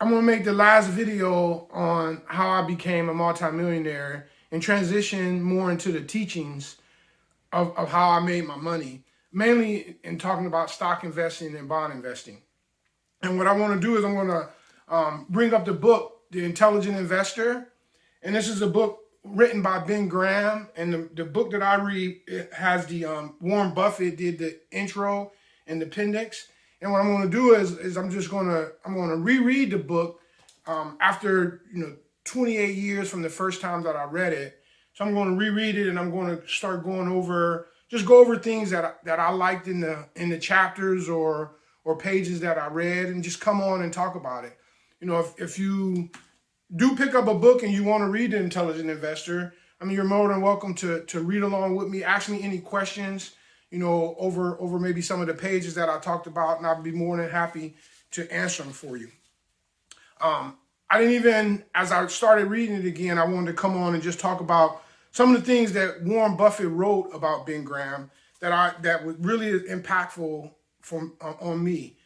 I'm going to make the last video on how I became a multimillionaire and transition more into the teachings of how I made my money, mainly in talking about stock investing and bond investing. And what I want to do is I'm going to bring up the book, The Intelligent Investor. And this is a book written by Ben Graham. And the book that I read, it has the Warren Buffett did the intro and the appendix. And what I'm going to do is I'm going to reread the book after 28 years from the first time that I read it. So I'm going to reread it, and I'm going to start go over things that I liked in the chapters or pages that I read, and just come on and talk about it. If you do pick up a book and you want to read The Intelligent Investor, I mean, you're more than welcome to read along with me. Ask me any questions, over maybe some of the pages that I talked about, and I'd be more than happy to answer them for you. I didn't even, as I started reading it again, I wanted to come on and just talk about some of the things that Warren Buffett wrote about Ben Graham that was really impactful on me.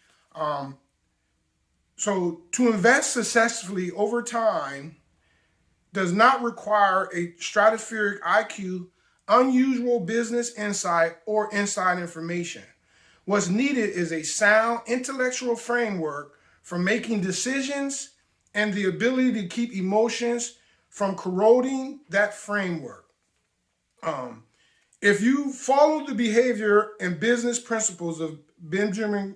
So to invest successfully over time does not require a stratospheric IQ, unusual business insight, or inside information. What's needed is a sound intellectual framework for making decisions and the ability to keep emotions from corroding that framework. If you follow the behavior and business principles of Graham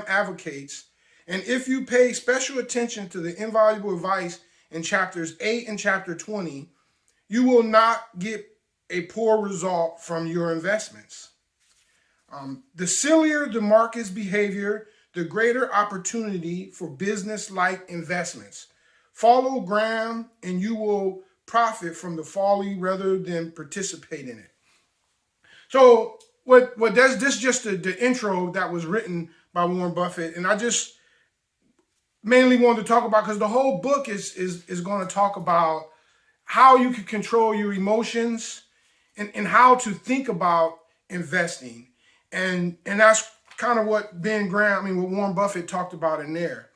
advocates, and if you pay special attention to the invaluable advice in chapters 8 and chapter 20, you will not get a poor result from your investments. The sillier the market's behavior, the greater opportunity for business-like investments. Follow Graham and you will profit from the folly rather than participate in it. So this is just the intro that was written by Warren Buffett, and I just mainly wanted to talk about, because the whole book is going to talk about how you can control your emotions and how to think about investing. And that's kind of what what Warren Buffett talked about in there.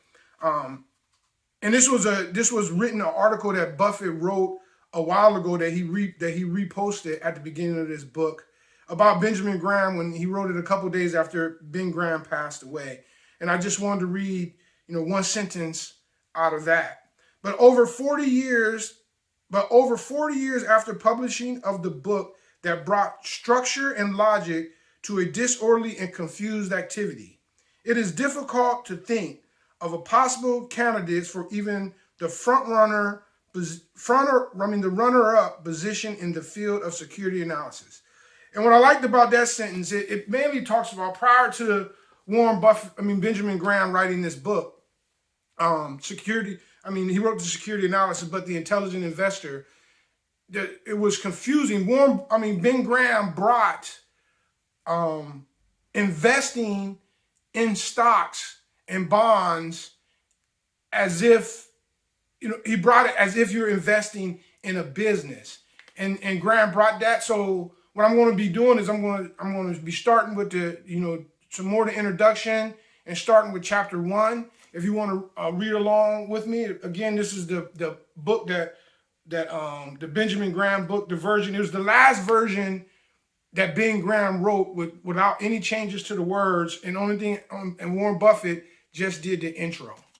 And this was written, an article that Buffett wrote a while ago that he reposted at the beginning of this book about Benjamin Graham, when he wrote it a couple days after Ben Graham passed away. And I just wanted to read, one sentence out of that. But over 40 years after publishing of the book that brought structure and logic to a disorderly and confused activity, it is difficult to think of a possible candidates for even the runner-up position in the field of security analysis. And what I liked about that sentence, it mainly talks about prior to Benjamin Graham writing this book, he wrote the security analysis, but The Intelligent Investor, it was confusing. Ben Graham brought investing in stocks and bonds as if, he brought it as if you're investing in a business. And Graham brought that. So what I'm going to be doing is I'm going to be starting with some more the introduction and starting with chapter 1. If you want to read along with me, again, this is the book that the Benjamin Graham book, the version. It was the last version that Ben Graham wrote without any changes to the words, and only thing, and Warren Buffett just did the intro.